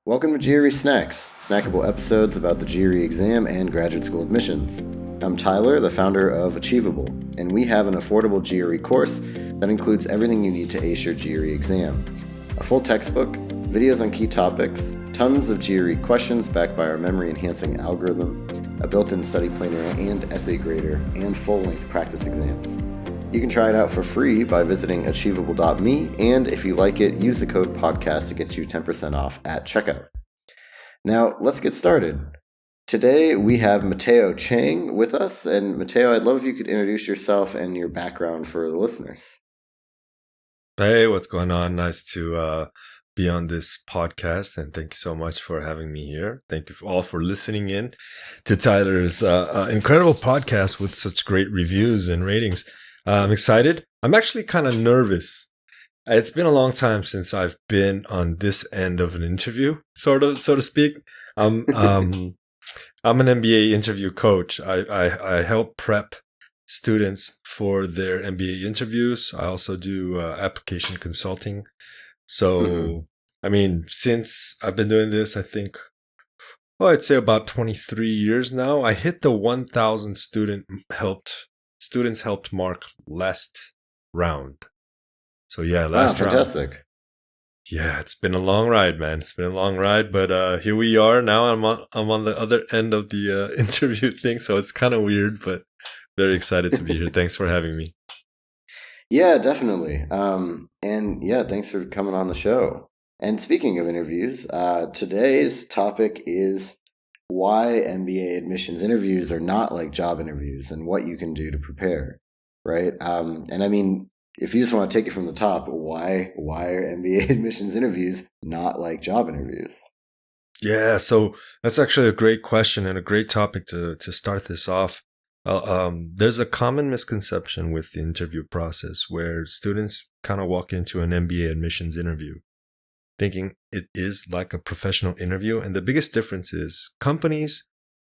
Welcome to GRE Snacks, snackable episodes about the GRE exam and graduate school admissions. I'm Tyler, the founder of Achievable, and we have an affordable GRE course that includes everything you need to ace your GRE exam. A full textbook, videos on key topics, tons of GRE questions backed by our memory-enhancing algorithm, a built-in study planner and essay grader, and full-length practice exams. You can try it out for free by visiting achievable.me, and if you like it, use the code podcast to get you 10% off at checkout. Now, let's get started. Today, we have Mateo Chang with us, and Mateo, I'd love if you could introduce yourself and your background for the listeners. Hey, what's going on? Nice to be on this podcast, and thank you so much for having me here. Thank you all for listening in to Tyler's incredible podcast with such great reviews and ratings. I'm excited. I'm actually kind of nervous. It's been a long time since I've been on this end of an interview, sort of, so to speak. I'm an MBA interview coach. I help prep students for their MBA interviews. I also do application consulting. So, I mean, since I've been doing this, I think, I'd say about 23 years now. I hit the 1,000 students helped mark last round. So yeah, last round. Fantastic. Yeah, it's been a long ride, man. It's been a long ride, but here we are now. I'm on the other end of the interview thing, so it's kind of weird, but very excited to be here. Thanks for having me. Yeah, definitely. And yeah, thanks for coming on the show. And speaking of interviews, today's topic is why MBA admissions interviews are not like job interviews and what you can do to prepare, right? And I mean, if you just want to take it from the top, why are MBA admissions interviews not like job interviews? Yeah, so that's actually a great question and a great topic to start this off. There's a common misconception with the interview process where students kind of walk into an MBA admissions interview thinking it is like a professional interview. And the biggest difference is companies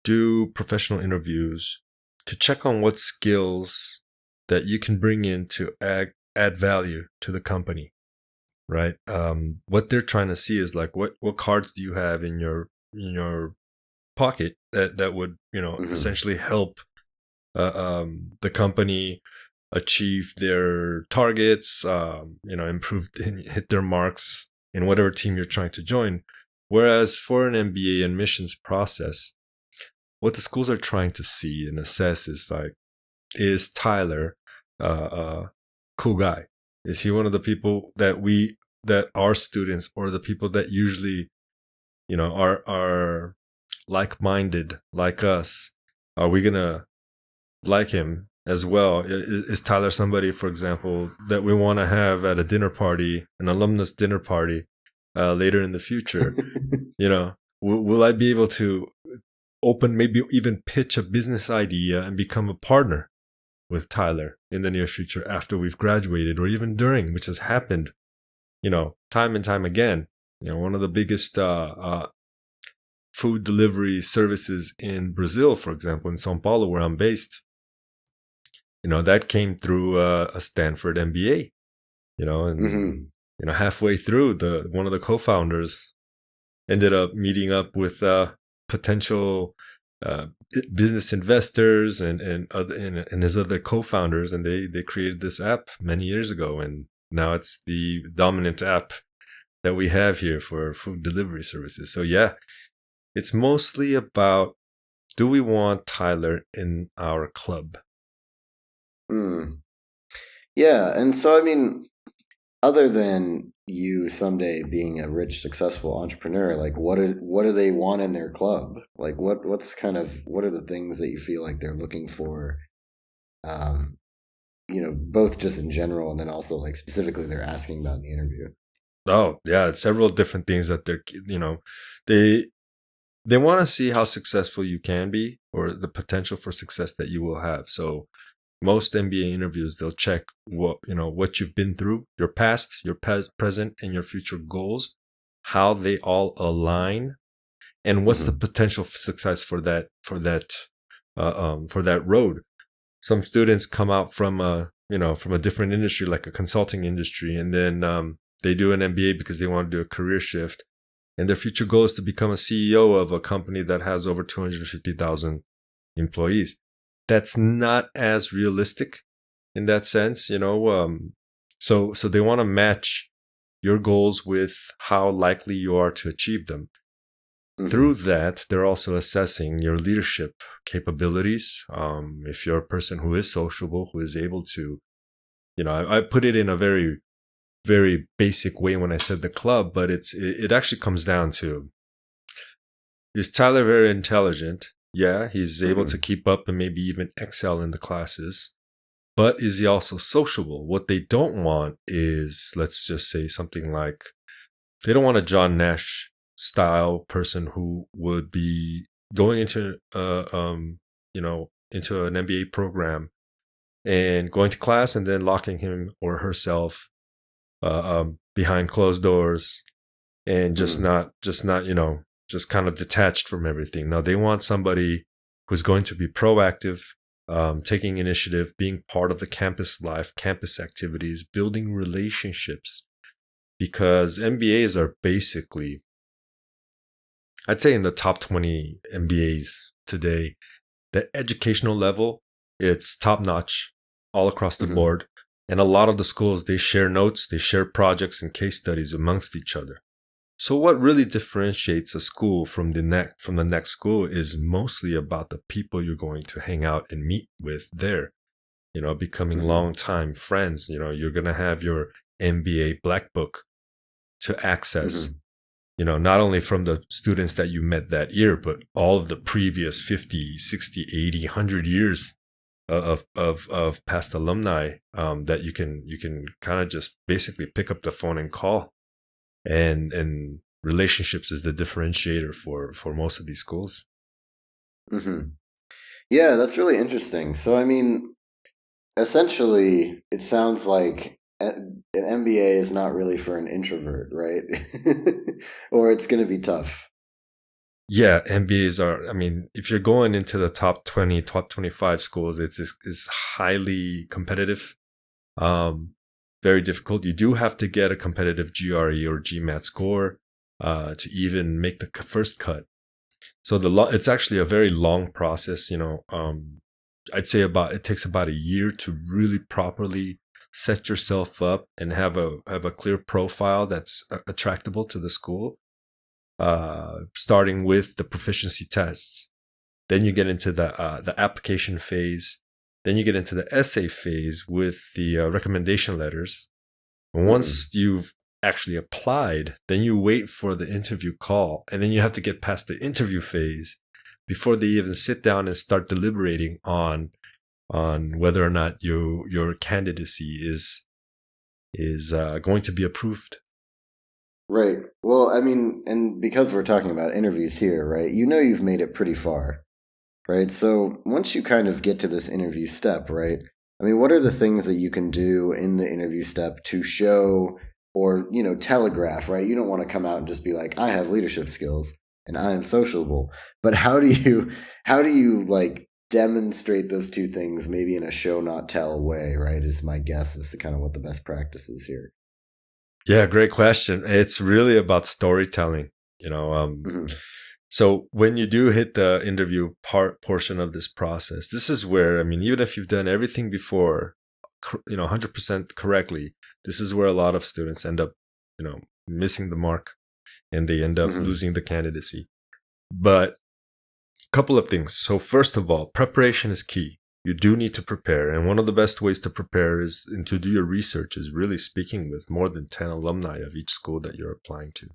do professional interviews to check on what skills that you can bring in to add value to the company, right? What they're trying to see is like, what cards do you have in your pocket that would, essentially help the company achieve their targets, improve and hit their marks in whatever team you're trying to join. Whereas for an MBA admissions process, what the schools are trying to see and assess is like, is Tyler a cool guy? Is he one of the people that our students or the people that usually, are like-minded like us? Are we gonna like him as well? Is Tyler somebody, for example, that we want to have at a dinner party, an alumnus dinner party later in the future? Will I be able to maybe even pitch a business idea and become a partner with Tyler in the near future after we've graduated, or even during, which has happened, time and time again. One of the biggest food delivery services in Brazil, for example, in São Paulo, where I'm based, that came through a Stanford MBA, and halfway through, one of the co-founders ended up meeting up with potential business investors and his other co-founders, and they created this app many years ago, and now it's the dominant app that we have here for food delivery services. So yeah, it's mostly about, do we want Tyler in our club? Yeah, and so I mean, other than you someday being a rich, successful entrepreneur, like what do they want in their club? Like what are the things that you feel like they're looking for? Both just in general and then also like specifically they're asking about in the interview. Oh yeah, it's several different things that they want to see how successful you can be, or the potential for success that you will have. So most MBA interviews, they'll check what you've been through, your past, your present, and your future goals, how they all align, and what's the potential success for that road. Some students come out from a different industry, like a consulting industry, and then they do an MBA because they want to do a career shift. and their future goal is to become a CEO of a company that has over 250,000 employees. That's not as realistic in that sense, so they want to match your goals with how likely you are to achieve them. Through that, they're also assessing your leadership capabilities. If you're a person who is sociable, who is able to, I put it in a very, very basic way when I said the club, but it actually comes down to, is Tyler very intelligent? Yeah, he's able to keep up and maybe even excel in the classes. But is he also sociable? What they don't want is, let's just say something like, they don't want a John Nash style person who would be going into into an MBA program and going to class and then locking him or herself behind closed doors and just kind of detached from everything. No, they want somebody who's going to be proactive, taking initiative, being part of the campus life, campus activities, building relationships. Because MBAs are basically, I'd say in the top 20 MBAs today, the educational level, it's top notch all across the board. And a lot of the schools, they share notes, they share projects and case studies amongst each other. So what really differentiates a school from the next school is mostly about the people you're going to hang out and meet with there, becoming longtime friends. You're going to have your MBA Black Book to access, not only from the students that you met that year, but all of the previous 50, 60, 80, 100 years of past alumni that you can kind of just basically pick up the phone and call. And relationships is the differentiator for most of these schools. Yeah, that's really interesting. So, I mean, essentially, it sounds like an MBA is not really for an introvert, right? Or it's going to be tough. Yeah, MBAs are, I mean, if you're going into the top 20, top 25 schools, it's highly competitive. Very difficult. You do have to get a competitive GRE or GMAT score to even make the first cut. So it's actually a very long process. I'd say it takes about a year to really properly set yourself up and have a clear profile that's attractable to the school. Starting with the proficiency tests, then you get into the application phase. Then you get into the essay phase with the recommendation letters. And once you've actually applied, then you wait for the interview call. And then you have to get past the interview phase before they even sit down and start deliberating on whether or not your candidacy is going to be approved. Right. Well, I mean, and because we're talking about interviews here, right, you've made it pretty far. Right. So once you kind of get to this interview step, right? I mean, what are the things that you can do in the interview step to show or, telegraph, right? You don't want to come out and just be like, I have leadership skills and I am sociable. But how do you like demonstrate those two things maybe in a show not tell way, right? Is my guess as to kind of what the best practice is here. Yeah, great question. It's really about storytelling, So when you do hit the interview portion of this process, this is where, I mean, even if you've done everything before, 100% correctly, this is where a lot of students end up, missing the mark and they end up losing the candidacy. But a couple of things. So first of all, preparation is key. You do need to prepare. And one of the best ways to prepare and to do your research is really speaking with more than 10 alumni of each school that you're applying to.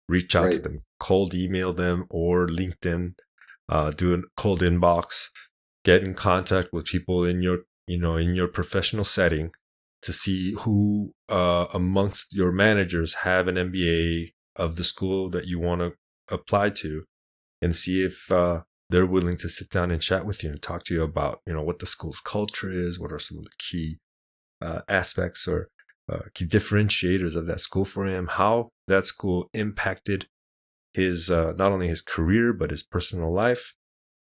Reach out to them, cold email them or LinkedIn, do a cold inbox, get in contact with people in your professional setting to see who amongst your managers have an MBA of the school that you want to apply to, and see if they're willing to sit down and chat with you and talk to you about, what the school's culture is, what are some of the key aspects or key differentiators of that school for him, how that school impacted his not only his career but his personal life,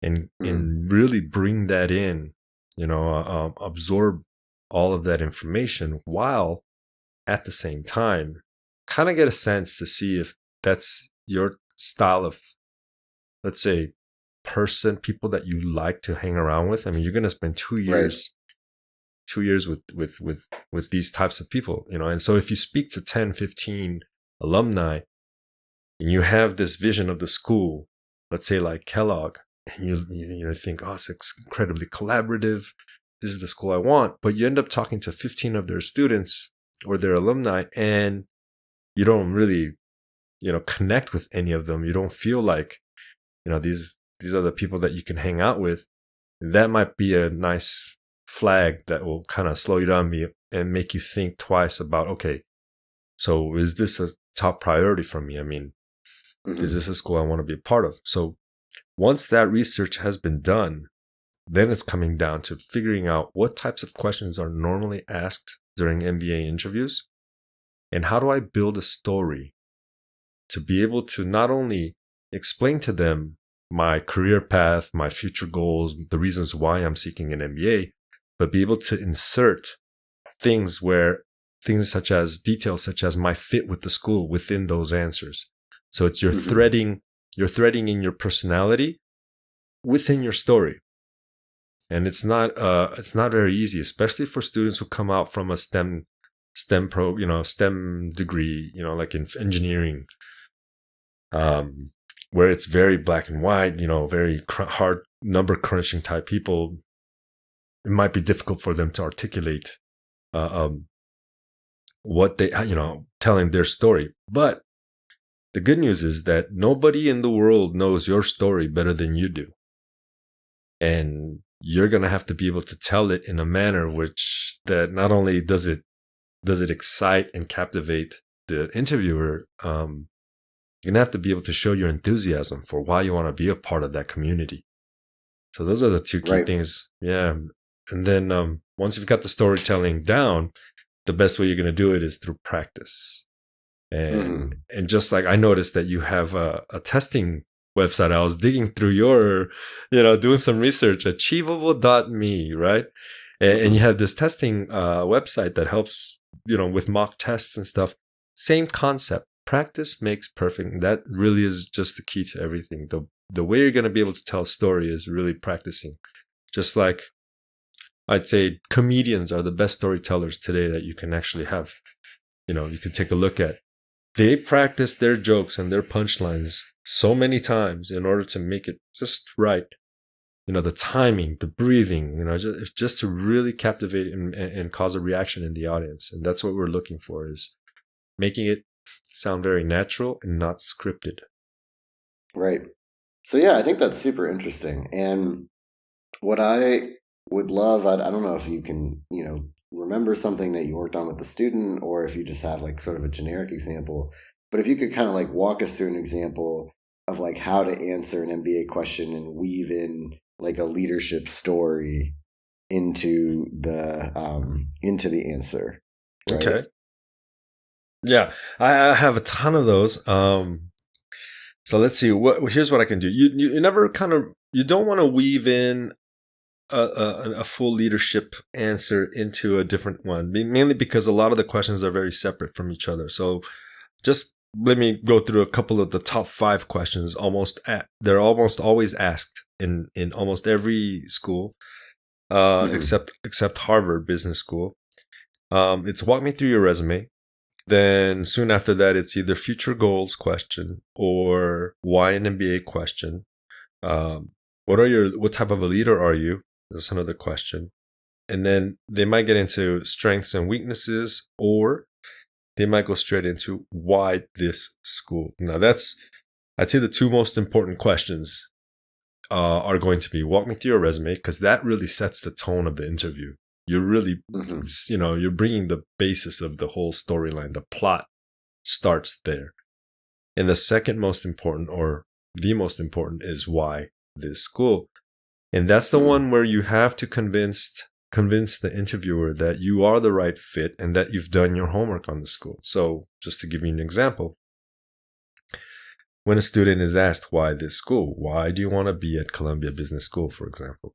and really bring that in, absorb all of that information while at the same time kind of get a sense to see if that's your style of, let's say, people that you like to hang around with, I mean, you're going to spend 2 years, right, 2 years with these types of people, and so if you speak to 10, 15 alumni and you have this vision of the school, let's say like Kellogg, and you think, oh, it's incredibly collaborative, this is the school I want, but you end up talking to 15 of their students or their alumni, and you don't really, connect with any of them. You don't feel like, these are the people that you can hang out with. That might be a nice flag that will kind of slow you down and make you think twice about, okay, so is this a top priority for me? I mean, is this a school I want to be a part of? So once that research has been done, then it's coming down to figuring out what types of questions are normally asked during MBA interviews, and how do I build a story to be able to not only explain to them my career path, my future goals, the reasons why I'm seeking an MBA, but be able to insert things such as details such as my fit with the school within those answers. So it's you're threading in your personality within your story. And it's not very easy, especially for students who come out from a STEM degree, like in engineering, where it's very black and white, very hard number crunching type people. It might be difficult for them to articulate what they, telling their story. But the good news is that nobody in the world knows your story better than you do. And you're going to have to be able to tell it in a manner that not only does it excite and captivate the interviewer, you're going to have to be able to show your enthusiasm for why you want to be a part of that community. So those are the two key things. Yeah. And then once you've got the storytelling down, the best way you're going to do it is through practice. And just like I noticed that you have a testing website. I was digging through your, doing some research, achievable.me, right? And you have this testing website that helps, with mock tests and stuff. Same concept. Practice makes perfect. That really is just the key to everything. The way you're going to be able to tell a story is really practicing. Just like I'd say comedians are the best storytellers today that you can actually have. You can take a look at. They practice their jokes and their punchlines so many times in order to make it just right. The timing, the breathing, just to really captivate and cause a reaction in the audience. And that's what we're looking for, is making it sound very natural and not scripted. Right. So yeah, I think that's super interesting. And what I would love, I don't know if you can, remember something that you worked on with the student, or if you just have like sort of a generic example, but if you could kind of like walk us through an example of like how to answer an MBA question and weave in like a leadership story into the answer. Right? Okay. Yeah, I have a ton of those. So let's see. Here's what I can do. You never you don't want to weave in a full leadership answer into a different one, mainly because a lot of the questions are very separate from each other. So just let me go through a couple of the top 5 questions. They're almost always asked in almost every school, except Harvard Business School. It's walk me through your resume. Then soon after that, it's either future goals question or why an MBA question. What type of a leader are you? That's another question. And then they might get into strengths and weaknesses, or they might go straight into why this school. Now I'd say the 2 most important questions are going to be walk me through your resume, because that really sets the tone of the interview. You're really, you're bringing the basis of the whole storyline. The plot starts there. And the second most important, or the most important, is why this school. And that's the one where you have to convince the interviewer that you are the right fit and that you've done your homework on the school. So just to give you an example, when a student is asked why this school, why do you want to be at Columbia Business School, for example?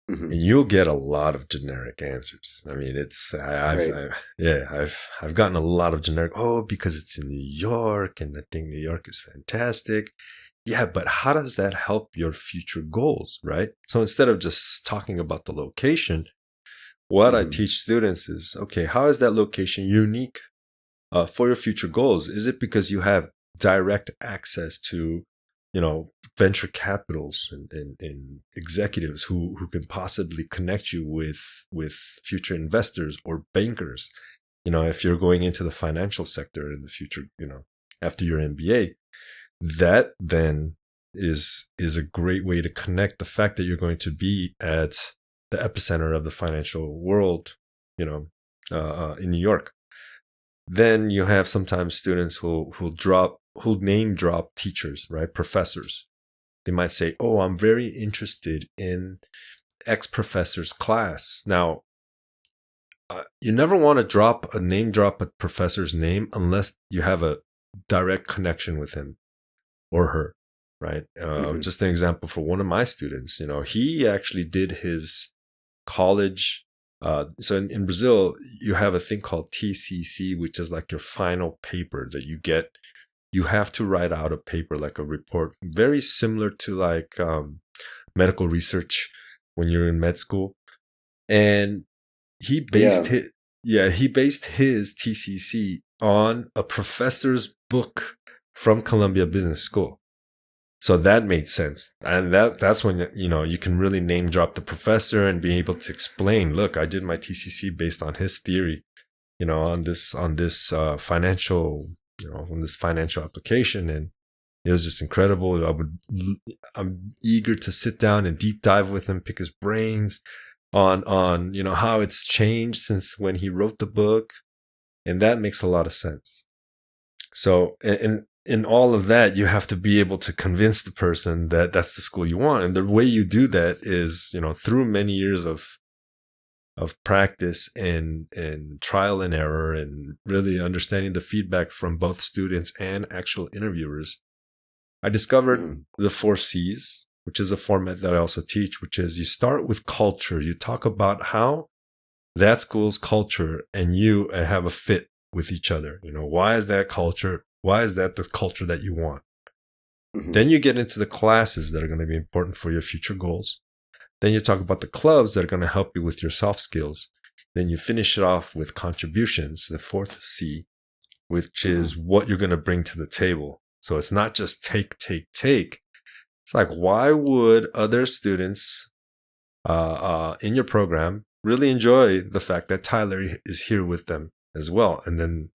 and you'll get a lot of generic answers. I mean, I've gotten a lot of generic. Oh, because it's in New York, and I think New York is fantastic. Yeah, but how does that help your future goals, right? So instead of just talking about the location, what I teach students is, okay, how is that location unique for your future goals? Is it because you have direct access to, venture capitals and executives who can possibly connect you with future investors or bankers? If you're going into the financial sector in the future, after your MBA, that then is a great way to connect the fact that you're going to be at the epicenter of the financial world, in New York. Then you have sometimes students who'll name drop teachers, right? Professors. They might say, "Oh, I'm very interested in X professor's class." Now, you never want to name drop a professor's name unless you have a direct connection with him or her, right? Just an example for one of my students, he actually did his college. So in Brazil, you have a thing called TCC, which is like your final paper that you get. You have to write out a paper, like a report, very similar to like medical research when you're in med school. And he based his TCC on a professor's book from Columbia Business School. So that made sense. And that's when, you can really name drop the professor and be able to explain, look, I did my TCC based on his theory, on this financial, on this financial application. And it was just incredible. I'm eager to sit down and deep dive with him, pick his brains on how it's changed since when he wrote the book. And that makes a lot of sense. So, and in all of that, you have to be able to convince the person that that's the school you want. And the way you do that is, through many years of practice and trial and error, and really understanding the feedback from both students and actual interviewers. I discovered the 4 C's, which is a format that I also teach, which is you start with culture. You talk about how that school's culture and you have a fit with each other. Why is that culture? Why is that the culture that you want? Then you get into the classes that are going to be important for your future goals. Then you talk about the clubs that are going to help you with your soft skills. Then you finish it off with contributions, the 4th C, which is what you're going to bring to the table. So it's not just take. It's like, why would other students in your program really enjoy the fact that Tyler is here with them as well? And then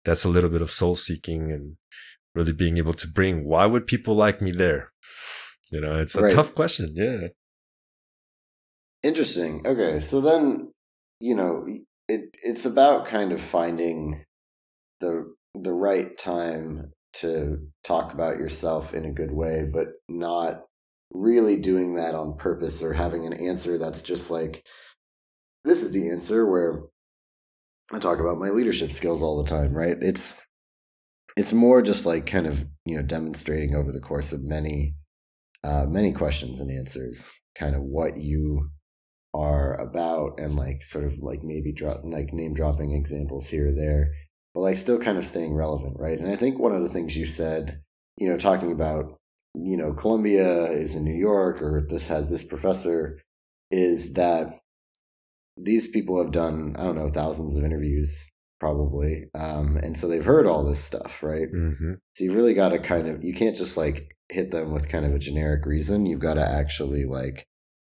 that's a little bit of soul seeking and really being able to bring, why would people like me there? It's a tough question. Yeah. Interesting. Okay. So then, it's about kind of finding the right time to talk about yourself in a good way, but not really doing that on purpose or having an answer that's just like, this is the answer, where I talk about my leadership skills all the time, right? It's more just like kind of, demonstrating over the course of many questions and answers, kind of what you are about, and like sort of like maybe name dropping examples here or there, but like still kind of staying relevant, right? And I think one of the things you said, talking about, Columbia is in New York, or this has this professor, is that these people have done, I don't know, thousands of interviews probably. And so they've heard all this stuff, right? So you've really got to you can't just like hit them with kind of a generic reason. You've got to actually like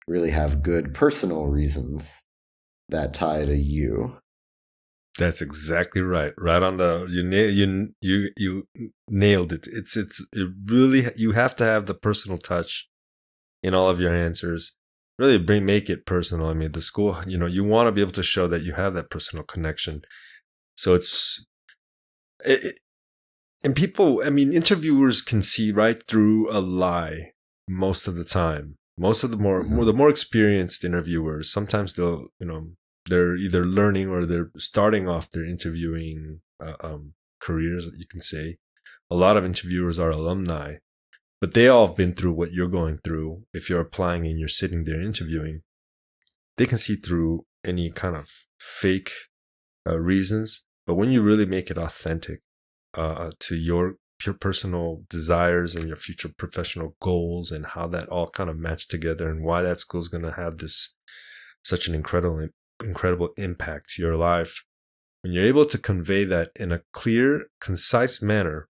really have good personal reasons that tie to you. That's exactly right. Right on the you nailed it. It really, you have to have the personal touch in all of your answers. Really make it personal. I mean, the school, you want to be able to show that you have that personal connection. So and people, I mean, interviewers can see right through a lie most of the time. Most of the more experienced interviewers, sometimes they're either learning or they're starting off their interviewing careers, you can say. A lot of interviewers are alumni, but they all have been through what you're going through if you're applying and you're sitting there interviewing. they can see through any kind of fake reasons. But when you really make it authentic to your personal desires and your future professional goals, and how that all kind of match together, and why that school is going to have such an incredible impact to your life, when you're able to convey that in a clear, concise manner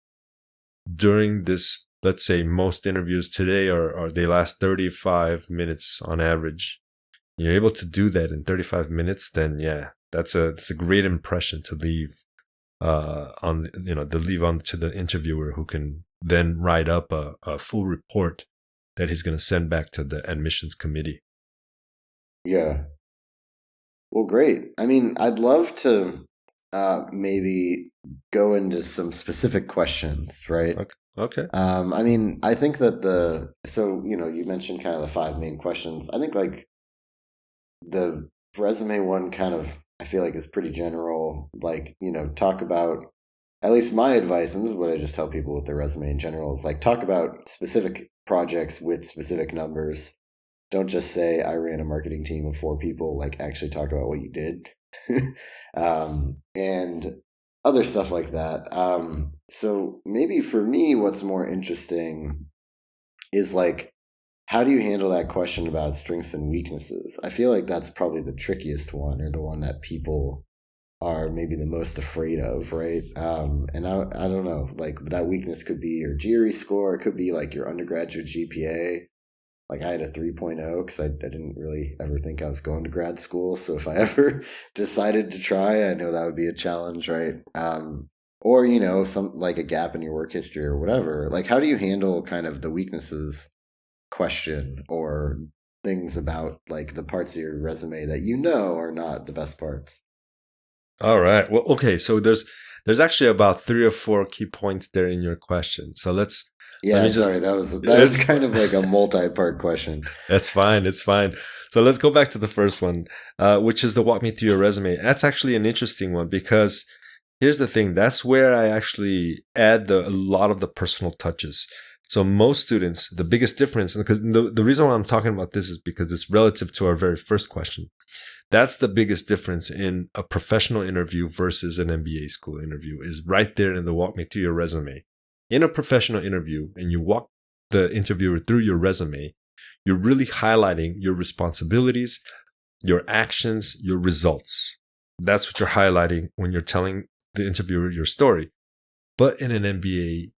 during this, let's say most interviews today they last 35 minutes on average. You're able to do that in 35 minutes, then yeah, that's a great impression to leave to the interviewer, who can then write up a full report that he's going to send back to the admissions committee. Yeah. Well, great. I mean, I'd love to maybe go into some specific questions, right? Okay. I mean, I think that you mentioned kind of the 5 main questions. I think like the resume one kind of, I feel like is pretty general. Like, talk about, at least my advice, and this is what I just tell people with their resume in general, is like talk about specific projects with specific numbers. Don't just say I ran a marketing team of 4 people, like actually talk about what you did. And other stuff like that. So maybe for me, what's more interesting is like, how do you handle that question about strengths and weaknesses? I feel like that's probably the trickiest one, or the one that people are maybe the most afraid of, right? And I don't know, like that weakness could be your GRE score. It could be like your undergraduate GPA. Like I had a 3.0 because I didn't really ever think I was going to grad school. So if I ever decided to try, I know that would be a challenge, right? Or, some like a gap in your work history or whatever. Like, how do you handle kind of the weaknesses question, or things about like the parts of your resume that are not the best parts? All right. Well, okay. So there's actually about 3 or 4 key points there in your question. So Yeah, sorry, that was kind of like a multi-part question. That's fine. It's fine. So let's go back to the first one, which is the walk me through your resume. That's actually an interesting one, because here's the thing. That's where I actually add a lot of the personal touches. So most students, the biggest difference, because the reason why I'm talking about this is because it's relative to our very first question. That's the biggest difference in a professional interview versus an MBA school interview, is right there in the walk me through your resume. In a professional interview, and you walk the interviewer through your resume, you're really highlighting your responsibilities, your actions, your results. That's what you're highlighting when you're telling the interviewer your story. But in an MBA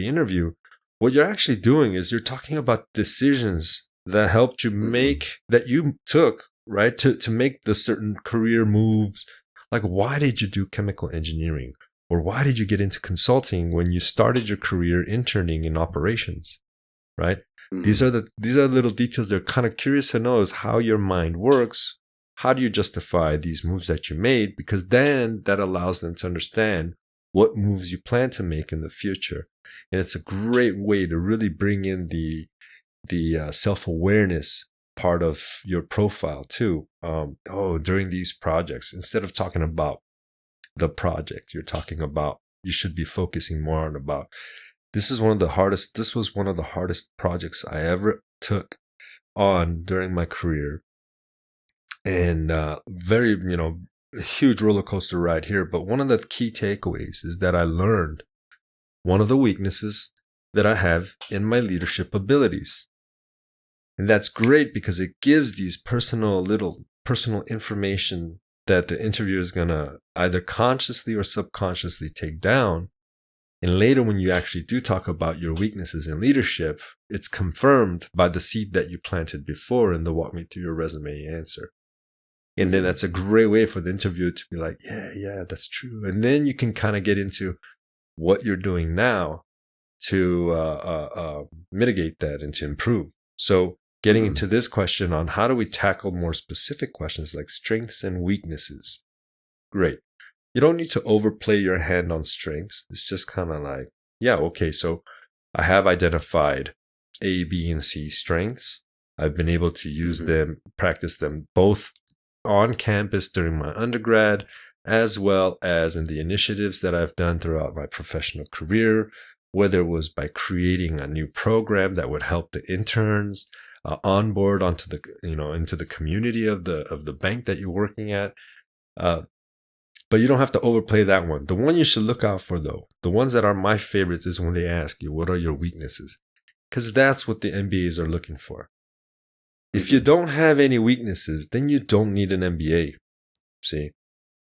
interview, what you're actually doing is you're talking about decisions that helped you make, that you took, right, to make the certain career moves. Like, why did you do chemical engineering? Or why did you get into consulting when you started your career interning in operations, right? Mm-hmm. These are little details they're kind of curious to know, is how your mind works. How do you justify these moves that you made? Because then that allows them to understand what moves you plan to make in the future. And it's a great way to really bring in the self-awareness part of your profile too. During these projects, instead of talking about the project you're talking about, you should be focusing more on about, this was one of the hardest projects I ever took on during my career. And very, huge roller coaster ride here. But one of the key takeaways is that I learned one of the weaknesses that I have in my leadership abilities. And that's great because it gives these personal information that the interviewer is going to either consciously or subconsciously take down. And later, when you actually do talk about your weaknesses in leadership, it's confirmed by the seed that you planted before in the walk me through your resume answer. And then that's a great way for the interviewer to be like, yeah, that's true. And then you can kind of get into what you're doing now to mitigate that and to improve. So getting into this question on how do we tackle more specific questions like strengths and weaknesses. Great. You don't need to overplay your hand on strengths. It's just kind of like, so I have identified A, B, and C strengths. I've been able to use them, practice them both on campus during my undergrad, as well as in the initiatives that I've done throughout my professional career, whether it was by creating a new program that would help the interns, onboard onto the into the community of the bank that you're working at. But you don't have to overplay that one. The one you should look out for, though, the ones that are my favorites, is when they ask you, what are your weaknesses? Because that's what the MBAs are looking for. If you don't have any weaknesses, then you don't need an MBA. See,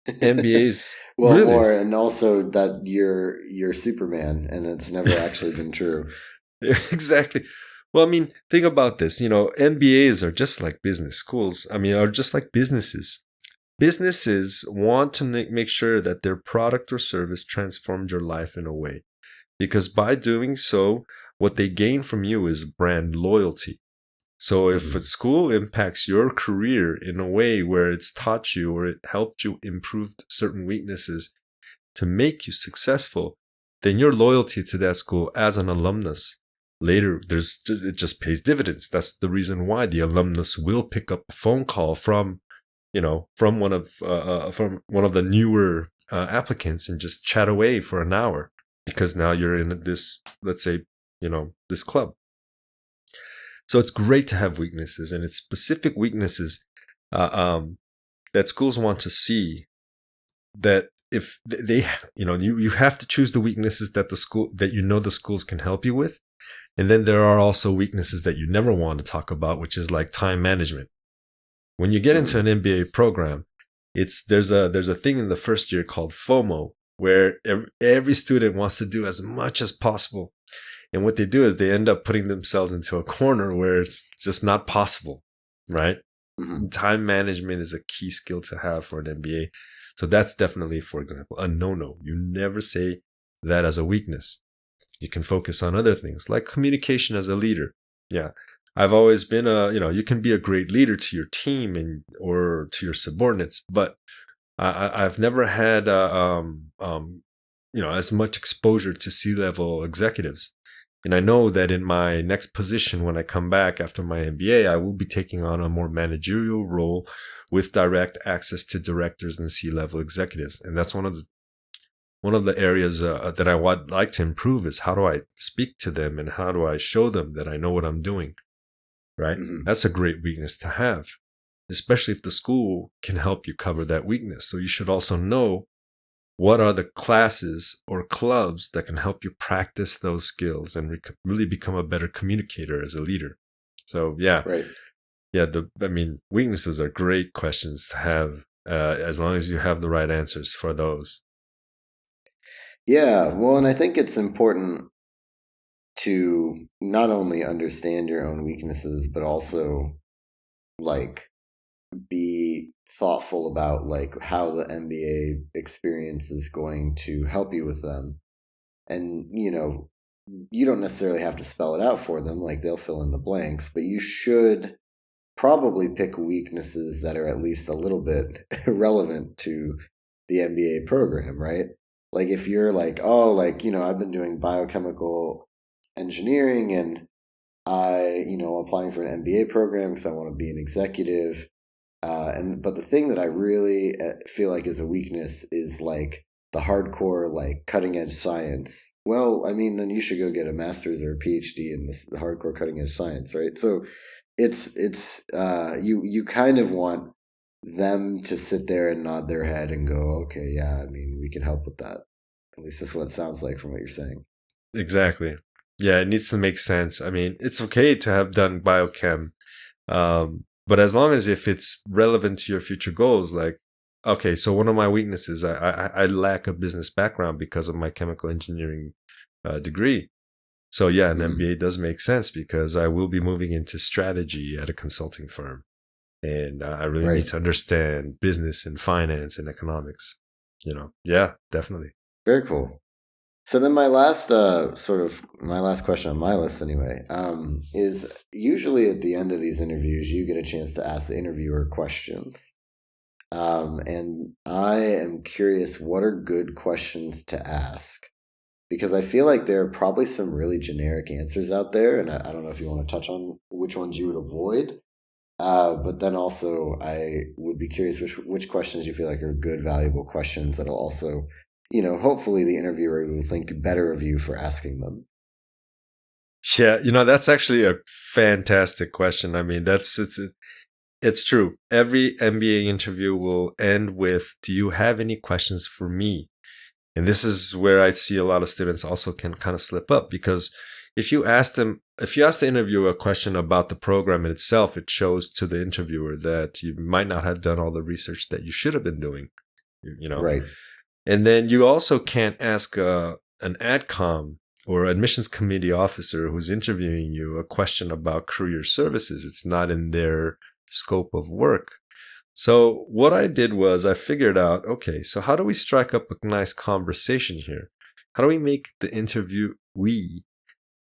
MBAs. Well, really? more, and also that you're Superman, and it's never actually been true. Exactly. Well, I mean, think about this. MBAs are just like business schools. I mean, are just like businesses. Businesses want to make sure that their product or service transformed your life in a way, because by doing so, what they gain from you is brand loyalty. So if a school impacts your career in a way where it's taught you or it helped you improve certain weaknesses to make you successful, then your loyalty to that school as an alumnus later, it just pays dividends. That's the reason why the alumnus will pick up a phone call from one of the newer applicants and just chat away for an hour, because now you're in this, let's say, this club. So it's great to have weaknesses, and it's specific weaknesses that schools want to see. That if they, you have to choose the weaknesses that the schools can help you with, and then there are also weaknesses that you never want to talk about, which is like time management. When you get into an MBA program, there's a thing in the first year called FOMO, where every student wants to do as much as possible. And what they do is they end up putting themselves into a corner where it's just not possible, right? Mm-hmm. Time management is a key skill to have for an MBA. So that's definitely, for example, a no-no. You never say that as a weakness. You can focus on other things like communication as a leader. Yeah. I've always been you can be a great leader to your team or to your subordinates, but I've never had, as much exposure to C-level executives. And I know that in my next position, when I come back after my MBA, I will be taking on a more managerial role with direct access to directors and C-level executives. And that's one of the areas that I would like to improve is how do I speak to them and how do I show them that I know what I'm doing, right? Mm-hmm. That's a great weakness to have, especially if the school can help you cover that weakness. So you should also know what are the classes or clubs that can help you practice those skills and really become a better communicator as a leader. So, yeah. Right. Yeah, weaknesses are great questions to have as long as you have the right answers for those. Yeah, well, and I think it's important to not only understand your own weaknesses, but also be thoughtful about how the MBA experience is going to help you with them. And, you don't necessarily have to spell it out for them, they'll fill in the blanks, but you should probably pick weaknesses that are at least a little bit relevant to the MBA program, right? Like if you're I've been doing biochemical engineering and applying for an MBA program because I want to be an executive. But the thing that I really feel like is a weakness is the hardcore, cutting edge science. Well, I mean, then you should go get a master's or a PhD in the hardcore cutting edge science, right? So it's you kind of want them to sit there and nod their head and go, okay, yeah, I mean, we can help with that. At least that's what it sounds like from what you're saying. Exactly. Yeah, it needs to make sense. I mean, it's okay to have done biochem, but as long as if it's relevant to your future goals, okay, so one of my weaknesses, I lack a business background because of my chemical engineering degree. So yeah, an MBA does make sense because I will be moving into strategy at a consulting firm. And I really need to understand business and finance and economics. Yeah, definitely. Very cool. So then my last question on my list anyway, is usually at the end of these interviews, you get a chance to ask the interviewer questions. And I am curious, what are good questions to ask? Because I feel like there are probably some really generic answers out there, and I don't know if you want to touch on which ones you would avoid. But then also I would be curious which questions you feel like are good, valuable questions that'll also, hopefully the interviewer will think better of you for asking them. Yeah, that's actually a fantastic question. I mean, it's true. Every MBA interview will end with, "Do you have any questions for me?" And this is where I see a lot of students also can kind of slip up, because if you ask the interviewer a question about the program in itself, it shows to the interviewer that you might not have done all the research that you should have been doing, Right. And then you also can't ask an AdCom or admissions committee officer who's interviewing you a question about career services. It's not in their scope of work. So what I did was I figured out, okay, so how do we strike up a nice conversation here? How do we make the interviewee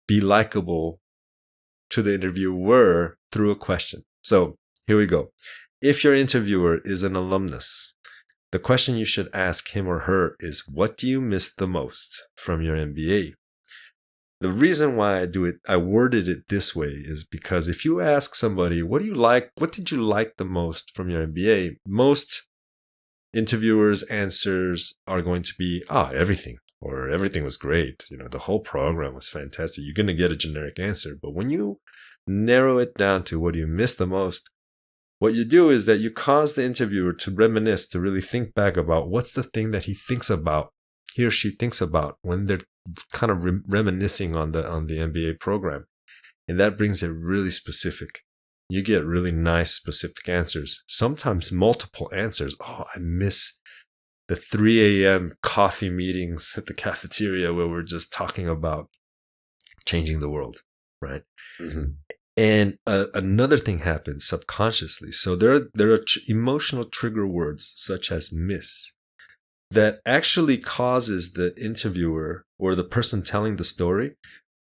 be likable to the interviewer through a question? So here we go. If your interviewer is an alumnus, the question you should ask him or her is, what do you miss the most from your MBA? The reason why I worded it this way is because if you ask somebody, what did you like the most from your MBA? Most interviewers' answers are going to be, everything, or everything was great. The whole program was fantastic. You're going to get a generic answer. But when you narrow it down to what do you miss the most, what you do is that you cause the interviewer to reminisce, to really think back about what's the thing that he or she thinks about when they're kind of reminiscing on the MBA program. And that brings it really specific. You get really nice specific answers, sometimes multiple answers. Oh, I miss the 3 a.m. coffee meetings at the cafeteria where we're just talking about changing the world, right? Mm-hmm. And another thing happens subconsciously. So there are emotional trigger words such as miss that actually causes the interviewer or the person telling the story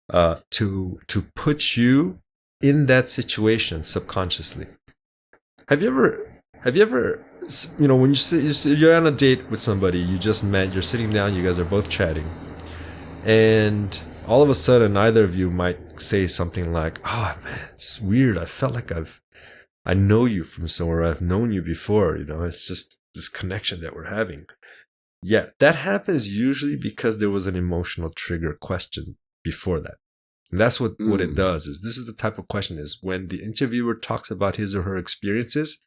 to put you in that situation subconsciously. Have you ever when you're on a date with somebody you just met, you're sitting down, you guys are both chatting, and all of a sudden either of you might say something like, "Oh man, it's weird. I felt like I know you from somewhere. I've known you before. It's just this connection that we're having." Yeah, that happens usually because there was an emotional trigger question before that. And that's what it does. Is this is the type of question is when the interviewer talks about his or her experiences,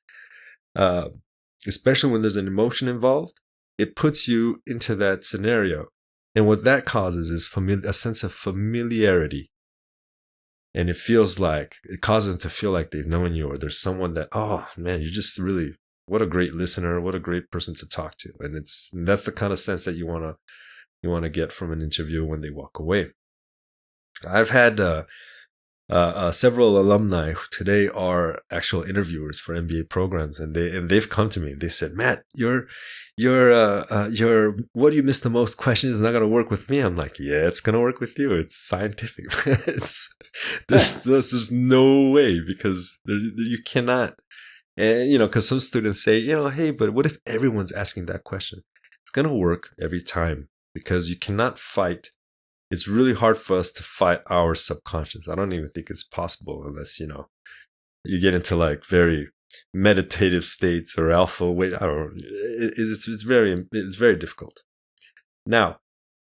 especially when there's an emotion involved, it puts you into that scenario. And what that causes is a sense of familiarity. And it causes them to feel like they've known you, or there's someone that, oh man, you're just really, what a great listener, what a great person to talk to. And that's the kind of sense that you want to get from an interview when they walk away. I've had several alumni who today are actual interviewers for MBA programs, and they've come to me. They said, "Matt, your what do you miss the most question is not going to work with me." I'm like, "Yeah, it's going to work with you. It's scientific. There's no way, because you cannot." And because some students say, "Hey, but what if everyone's asking that question?" It's going to work every time, because you cannot fight. It's really hard for us to fight our subconscious. I don't even think it's possible unless, you get into like very meditative states or alpha wait. I don't know. It's very difficult. Now,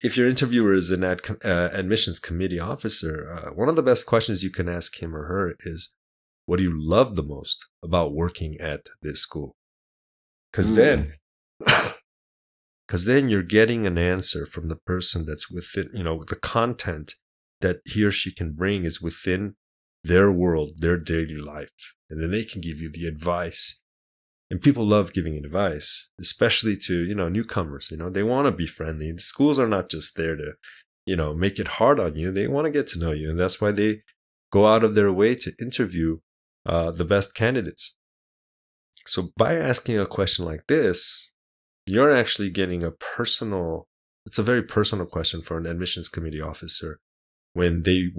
if your interviewer is an admissions committee officer, one of the best questions you can ask him or her is, what do you love the most about working at this school? Because then you're getting an answer from the person that's within, the content that he or she can bring is within their world, their daily life. And then they can give you the advice. And people love giving advice, especially to, newcomers. They want to be friendly. The schools are not just there to, make it hard on you. They want to get to know you. And that's why they go out of their way to interview the best candidates. So by asking a question like this, you're actually getting it's a very personal question for an admissions committee officer, when the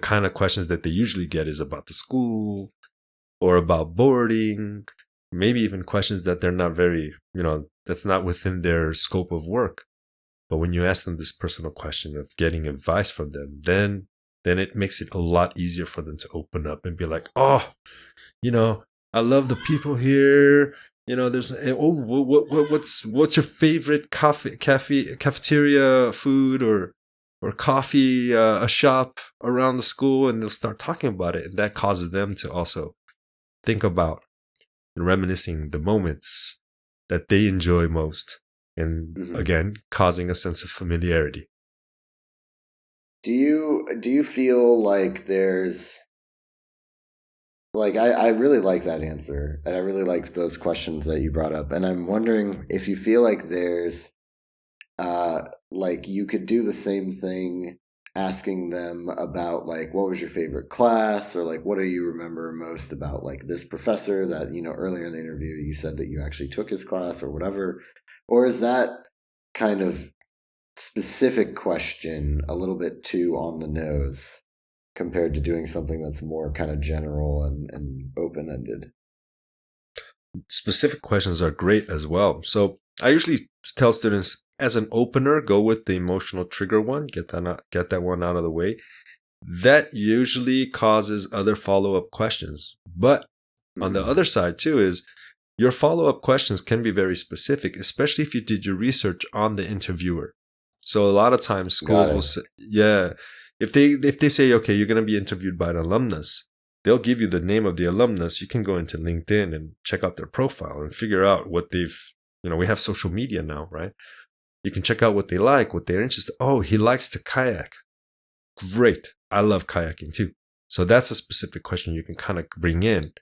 kind of questions that they usually get is about the school or about boarding, maybe even questions that they're not very, that's not within their scope of work. But when you ask them this personal question of getting advice from them, then it makes it a lot easier for them to open up and be like, "Oh, I love the people here. There's what's your favorite cafeteria food, or or coffee, a shop around the school, and they'll start talking about it. And that causes them to also think about and reminiscing the moments that they enjoy most. And again, causing a sense of familiarity. Do you feel like there's like I really like that answer, and I really like those questions that you brought up, and I'm wondering if you feel like there's like you could do the same thing asking them about like what was your favorite class, or like what do you remember most about like this professor that earlier in the interview you said that you actually took his class or whatever, or is that kind of specific question a little bit too on the nose compared to doing something that's more kind of general and open-ended? Specific questions are great as well. So I usually tell students, as an opener, go with the emotional trigger one, get that one out of the way. That usually causes other follow-up questions. But on the other side too is your follow-up questions can be very specific, especially if you did your research on the interviewer. So a lot of times schools will say, if they say, okay, you're going to be interviewed by an alumnus, they'll give you the name of the alumnus. You can go into LinkedIn and check out their profile and figure out what they've, we have social media now, right? You can check out what they like, what they're interested. Oh, he likes to kayak. Great. I love kayaking too. So that's a specific question you can kind of bring in.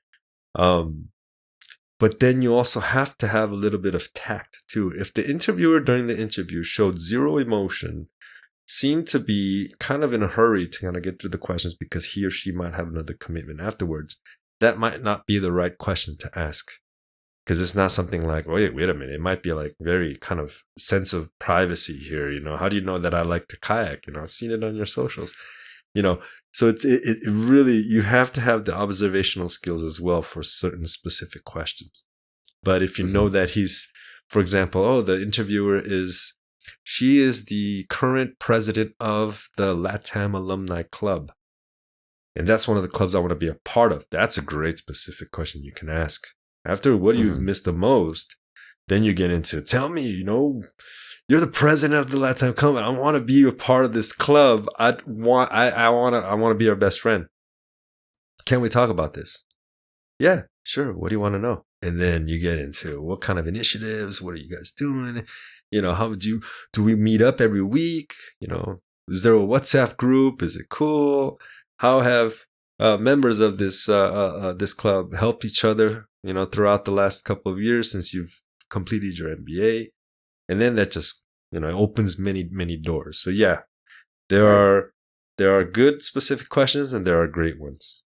But then you also have to have a little bit of tact too. If the interviewer during the interview showed zero emotion, seemed to be kind of in a hurry to kind of get through the questions because he or she might have another commitment afterwards, that might not be the right question to ask. Because it's not something like, wait a minute. It might be like very kind of sense of privacy here. How do you know that I like to kayak? I've seen it on your socials. So it really, you have to have the observational skills as well for certain specific questions. But if you know that he's, for example, the interviewer she is the current president of the LATAM Alumni Club, and that's one of the clubs I want to be a part of. That's a great specific question you can ask. After what do you miss the most, then you get into, tell me, you're the president of the LATAM Club. I want to be a part of this club. I want to be our best friend. Can we talk about this? Yeah, sure. What do you want to know? And then you get into what kind of initiatives, what are you guys doing? How do we meet up every week? Is there a WhatsApp group? Is it cool? How have members of this club helped each other, throughout the last couple of years since you've completed your MBA? And then that just, opens many, many doors. So yeah, there are good specific questions and there are great ones.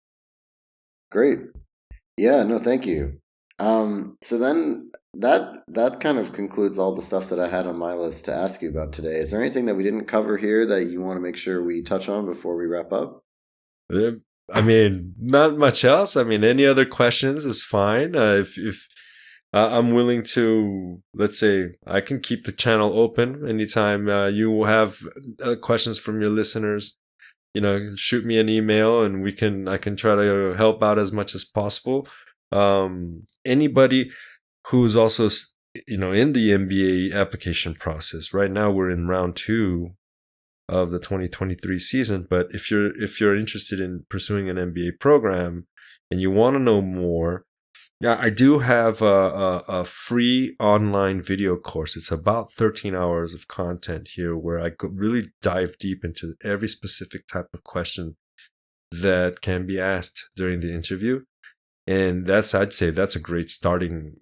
Great. Yeah, no, thank you. So then that kind of concludes all the stuff that I had on my list to ask you about today. Is there anything that we didn't cover here that you want to make sure we touch on before we wrap up? I mean, not much else. I mean, any other questions is fine. If I'm willing to, let's say, I can keep the channel open anytime you have questions from your listeners. Shoot me an email and I can try to help out as much as possible. Anybody who's also, in the MBA application process. Right now, we're in round 2 of the 2023 season. But if you're interested in pursuing an MBA program and you want to know more, yeah, I do have a free online video course. It's about 13 hours of content here where I could really dive deep into every specific type of question that can be asked during the interview. And I'd say that's a great starting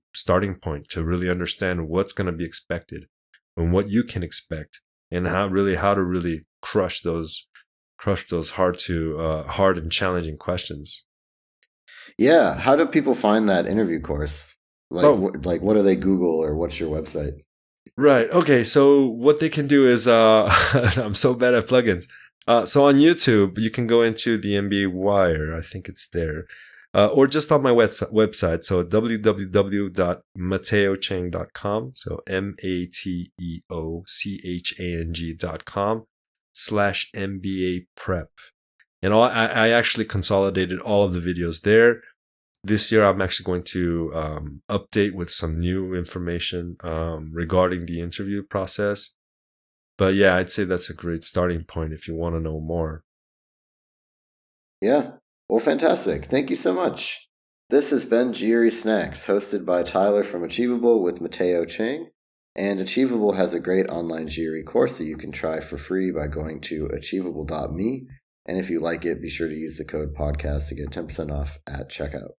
point to really understand what's going to be expected and what you can expect and how to really crush those hard and challenging questions. Yeah. How do people find that interview course? What do they Google, or what's your website? Right. Okay. So what they can do is, I'm so bad at plugins. So on YouTube, you can go into the MBA Wire. I think it's there. Or just on my website. So www.mateochang.com. So mateochang.com/MBA prep. And I actually consolidated all of the videos there. This year, I'm actually going to update with some new information regarding the interview process. But yeah, I'd say that's a great starting point if you want to know more. Yeah. Well, fantastic. Thank you so much. This has been GRE Snacks, hosted by Tyler from Achievable with Mateo Chang. And Achievable has a great online GRE course that you can try for free by going to achievable.me. And if you like it, be sure to use the code podcast to get 10% off at checkout.